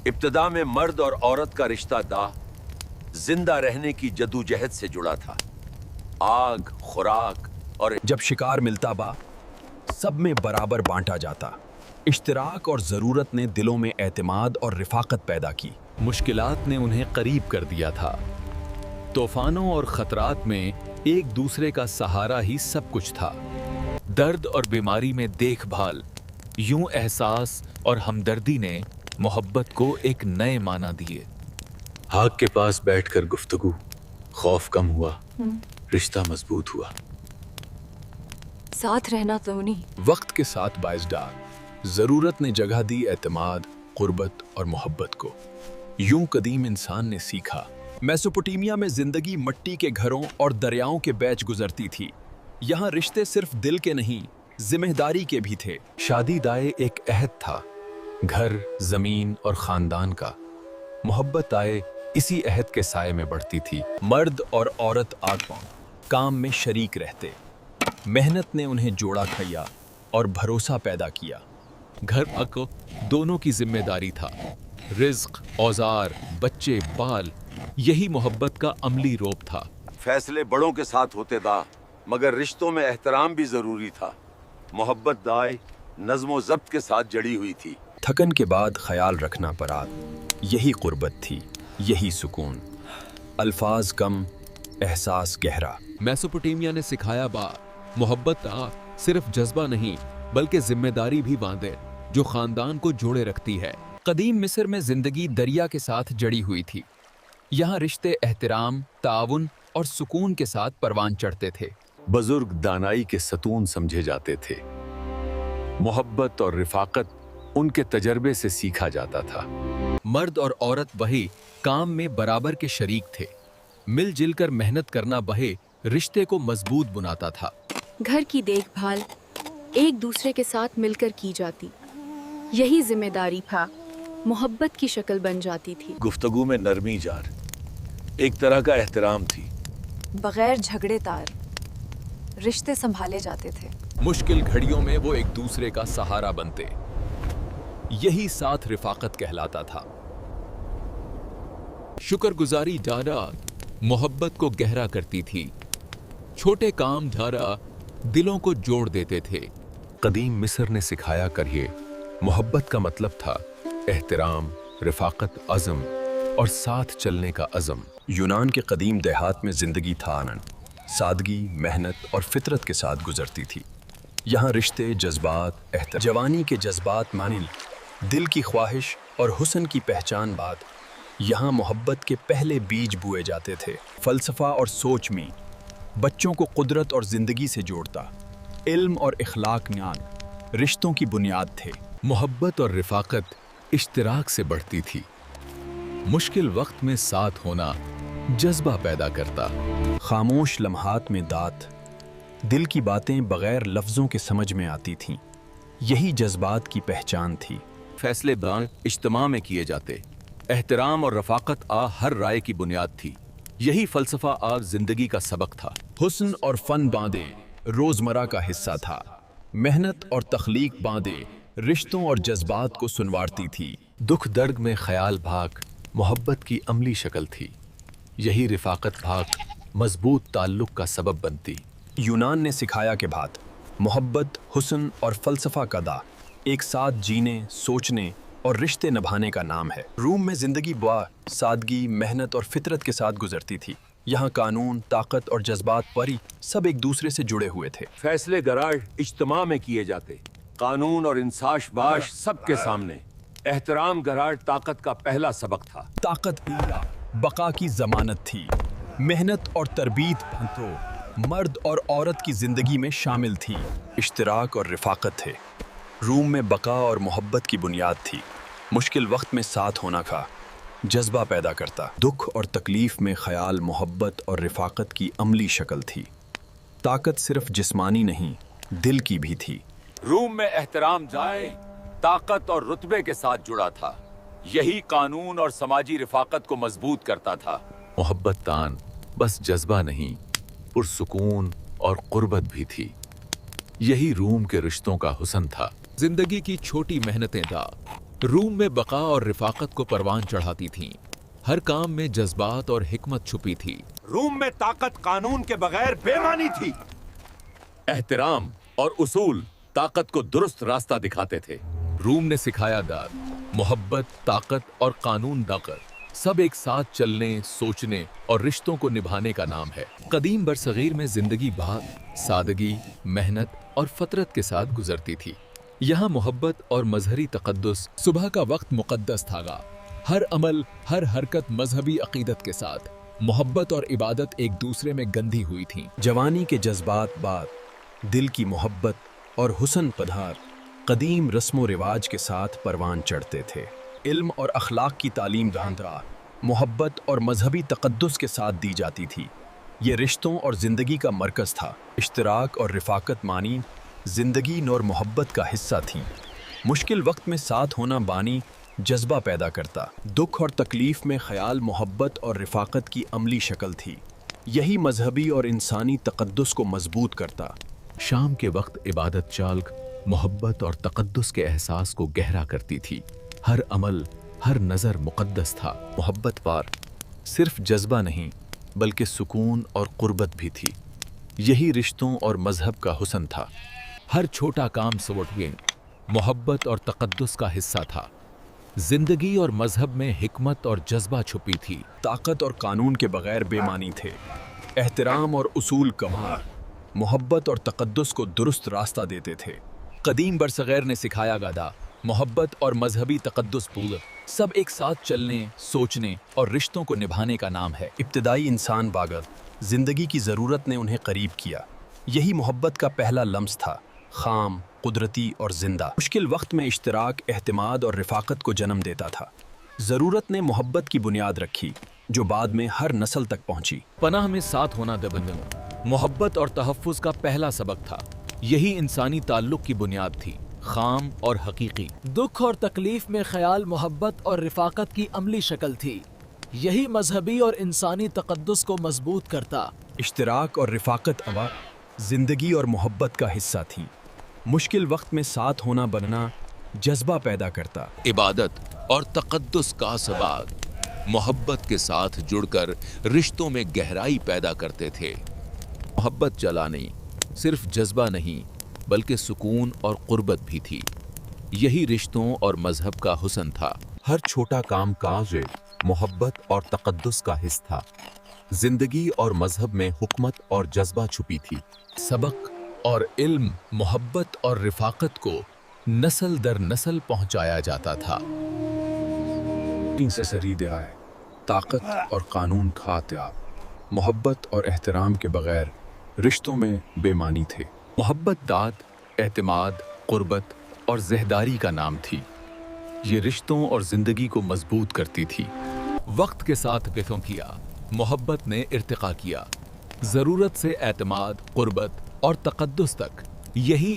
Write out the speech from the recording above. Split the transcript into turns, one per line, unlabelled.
इब्तदा में मर्द और औरत का रिश्ता दा जिंदा रहने की जद्दोजहद से जुड़ा था। आग, खुराक और
जब शिकार मिलता बा सब में बराबर बांटा जाता। इश्तिराक और ज़रूरत ने दिलों में एतमाद और रिफाकत पैदा की।
मुश्किलात ने उन्हें करीब कर दिया था। तूफानों और खतरात में एक दूसरे का सहारा ही सब कुछ था। दर्द और बीमारी में देखभाल, यूं एहसास और हमदर्दी ने मोहब्बत को एक नए माना दिए।
आग के पास बैठकर गुफ्तगू, खौफ कम हुआ, रिश्ता मजबूत हुआ।
साथ रहना तो नहीं।
वक्त के साथ बाइज़दार ज़रूरत ने जगह दी एतमाद, कुर्बत और मोहब्बत को। यूं कदीम इंसान ने सीखा। मेसोपोटामिया में जिंदगी मिट्टी के घरों और दरियाओं के बीच गुजरती थी। यहाँ रिश्ते सिर्फ दिल के नहीं, जिम्मेदारी के भी थे।
शादी दाए एक अहद था, घर, जमीन और खानदान का। मोहब्बत आए इसी अहद के साए में बढ़ती थी।
मर्द और औरत आग पांव काम में शरीक रहते। मेहनत ने उन्हें जोड़ा खैया और भरोसा पैदा किया।
घर को दोनों की जिम्मेदारी था। रिज्क, औजार, बच्चे, बाल, यही मोहब्बत का अमली रूप था।
फैसले बड़ों के साथ होते दा, मगर रिश्तों में एहतराम भी जरूरी था। मोहब्बत दाए नज़्म ज़ब्त के साथ जड़ी हुई थी।
थकन के बाद ख्याल रखना परात, यही कुर्बत थी, यही सुकून। अल्फाज कम, एहसास गहरा।
मेसोपोटामिया ने सिखाया मोहब्बत सिर्फ जज्बा नहीं बल्कि जिम्मेदारी भी बांधे जो खानदान को जोड़े रखती है।
कदीम मिस्र में जिंदगी दरिया के साथ जड़ी हुई थी। यहाँ रिश्ते एहतराम, ताउन और सुकून के साथ परवान चढ़ते थे।
बुजुर्ग दानाई के सतून समझे जाते थे। मोहब्बत और रिफाकत उनके तजर्बे से सीखा जाता था।
मर्द और औरत वही काम में बराबर के शरीक थे। मिलजुल कर मेहनत करना वही रिश्ते को मजबूत बनाता था।
घर की देखभाल एक दूसरे के साथ मिलकर की जाती, यही जिम्मेदारी था। मोहब्बत की शक्ल बन जाती थी।
गुफ्तगू में नरमी जार, एक तरह का एहतराम थी।
बगैर झगड़े तार रिश्ते संभाले जाते थे।
मुश्किल घड़ियों में वो एक दूसरे का सहारा बनते, यही साथ रिफाकत कहलाता था। शुक्रगुजारी जारा मोहब्बत को गहरा करती थी। छोटे काम जारा दिलों को जोड़ देते थे।
कदीम मिस्र ने सिखाया करिए, मोहब्बत का मतलब था एहतराम, रिफाकत, अज़म और साथ चलने का अज़म।
यूनान के कदीम देहात में जिंदगी था आनंद, सादगी, मेहनत और फितरत के साथ गुजरती थी। यहाँ रिश्ते, जज्बात, जवानी के जज्बात मानिल, दिल की ख्वाहिश और हुस्न की पहचान बात। यहाँ मोहब्बत के पहले बीज बुए जाते थे। फ़लसफ़ा और सोच में बच्चों को कुदरत और ज़िंदगी से जोड़ता। इल्म और इखलाक ज्ञान रिश्तों की बुनियाद थे।
मोहब्बत और रिफाकत इश्तिराक से बढ़ती थी। मुश्किल वक्त में साथ होना जज्बा पैदा करता।
खामोश लम्हात में दात, दिल की बातें बगैर लफ्ज़ों के समझ में आती थीं। यही जज्बात की पहचान थी।
फैसले इज्तिमा में किए जाते। एहतराम और रफाकत हर राय की बुनियाद थी। यही फलसफा जिंदगी का सबक था।
हुस्न और फन बांधे रोजमर्रा का हिस्सा था। मेहनत और तख्लीक बांधे रिश्तों और जज्बात को सुनवारती थी।
दुख दर्द में ख्याल भाग मोहब्बत की अमली शक्ल थी। यही रिफाकत भाग मजबूत ताल्लुक का सबब बनती।
यूनान ने सिखाया कि बात मोहब्बत, हुस्न और फलसफा का दा एक साथ जीने, सोचने और रिश्ते निभाने का नाम है। रूम में जिंदगी सादगी, मेहनत और फितरत के साथ गुजरती थी। यहाँ कानून, ताकत और जज्बात परी सब एक दूसरे से जुड़े हुए थे।
फैसले गराज इज्तिमा में किए जाते, कानून और इंसाफ बाश सबके सामने। एहतराम गराज ताकत का पहला सबक था।
ताकत बका की जमानत थी। मेहनत और तरबीत तो मर्द और औरत की जिंदगी में शामिल थी। इश्तिराक और रिफाकत थे। रूम में बका और मोहब्बत की बुनियाद थी। मुश्किल वक्त में साथ होना का जज्बा पैदा करता। दुख और तकलीफ में ख्याल, मोहब्बत और रिफाकत की अमली शक्ल थी। ताकत सिर्फ जिस्मानी नहीं, दिल की भी थी।
रूम में एहतराम जाए ताकत और रुतबे के साथ जुड़ा था। यही कानून और समाजी रिफाकत को मजबूत करता था।
मोहब्बत तान बस जज्बा नहीं, पुरसुकून और कुर्बत भी थी। यही रूम के रिश्तों का हुस्न था।
जिंदगी की छोटी मेहनतें रूम में बका और रिफाकत को परवान चढ़ाती थीं। हर काम में जज्बात और हिकमत छुपी थी।
रूम में ताकत कानून के बगैर बेमानी थी।
एहतराम और उसूल ताकत को दुरुस्त रास्ता दिखाते थे। रूम ने सिखाया दाद, मोहब्बत, ताकत और कानून दाकत सब एक साथ चलने, सोचने और रिश्तों को निभाने का नाम है। कदीम बरसगीर में जिंदगी भाग, सादगी, मेहनत और फतरत के साथ गुजरती थी। यहाँ मोहब्बत और मजहरी तकद्दुस सुबह का वक्त मुकद्दस था। हर अमल, हर हरकत मजहबी अकीदत के साथ। मोहब्बत और इबादत एक दूसरे में गंधी हुई थी।
जवानी के जज्बात बात, दिल की मोहब्बत और हुस्न पधार कदीम रस्म रिवाज के साथ परवान चढ़ते थे। इल्म और अखलाक की तालीम धांधरा मोहब्बत और मजहबी तकद्दुस के साथ दी जाती थी। ये रिश्तों और ज़िंदगी का मरकज़ था। इश्तराक और रिफाकत मानी ज़िंदगी और मोहब्बत का हिस्सा थी। मुश्किल वक्त में साथ होना बानी जज्बा पैदा करता। दुख और तकलीफ़ में ख्याल मोहब्बत और रिफाकत की अमली शक्ल थी। यही मजहबी और इंसानी तकद्दुस को मजबूत करता।
शाम के वक्त इबादत चाल्क मोहब्बत और तकद्दुस के एहसास को गहरा करती थी। हर अमल, हर नज़र मुक़द्दस था।
मोहब्बत पार सिर्फ जज्बा नहीं बल्कि सुकून और कुर्बत भी थी। यही रिश्तों और मजहब का हुस्न था।
हर छोटा काम सवटवें मोहब्बत और तकद्दुस का हिस्सा था। जिंदगी और मजहब में हिकमत और जज्बा छुपी थी।
ताकत और कानून के बगैर बेमानी थे। एहतराम और उसूल कमाल मोहब्बत और तकद्दुस को दुरुस्त रास्ता देते थे।
कदीम बरसगैर ने सिखाया गदा, मोहब्बत और मजहबी तकद्दुस पूरा सब एक साथ चलने, सोचने और रिश्तों को निभाने का नाम है।
इब्तिदाई इंसान बागत जिंदगी की ज़रूरत ने उन्हें करीब किया। यही मोहब्बत का पहला लम्स था, खाम, कुदरती और जिंदा। मुश्किल वक्त में इश्तराक, एहतिमाद और रिफाकत को जन्म देता था। ज़रूरत ने मोहब्बत की बुनियाद रखी जो बाद में हर नस्ल तक पहुंची।
पनाह में साथ होना दबंगम मोहब्बत और तहफ़्फ़ुज़ का पहला सबक था। यही इंसानी ताल्लुक़ की बुनियाद थी, खाम और हकीकी।
दुख और तकलीफ में ख्याल मोहब्बत और रिफाकत की अमली शक्ल थी। यही मजहबी और इंसानी तकद्दुस को मजबूत करता।
इश्तराक और रिफाकत अवा जिंदगी और मोहब्बत का हिस्सा थी। मुश्किल वक्त में साथ होना बनना जज्बा पैदा करता।
इबादत और तकद्दुस का सबाब मोहब्बत के साथ जुड़कर रिश्तों में गहराई पैदा करते थे। मोहब्बत जला नहीं, सिर्फ जज्बा नहीं बल्कि सुकून और कुर्बत भी थी। यही रिश्तों और मजहब का हुस्न था।
हर छोटा काम काज मोहब्बत और तकद्दुस का हिस्सा था। जिंदगी और मजहब में हुकमत और जज्बा छुपी थी।
सबक और इल्म, मोहब्बत और रिफाकत को नस्ल दर नस्ल पहुंचाया जाता था।
से सरीद आए, ताकत और कानून खात्याब मोहब्बत और एहतराम के बगैर रिश्तों में बेमानी थे।
मोहब्बत दाद, एतमाद, कुर्बत और ज़हदारी का नाम थी। ये रिश्तों और ज़िंदगी को मजबूत करती थी। वक्त के साथ बिथों किया, मोहब्बत ने इर्तिका किया। ज़रूरत से एतमाद, कुर्बत और तकद्दुस तक यही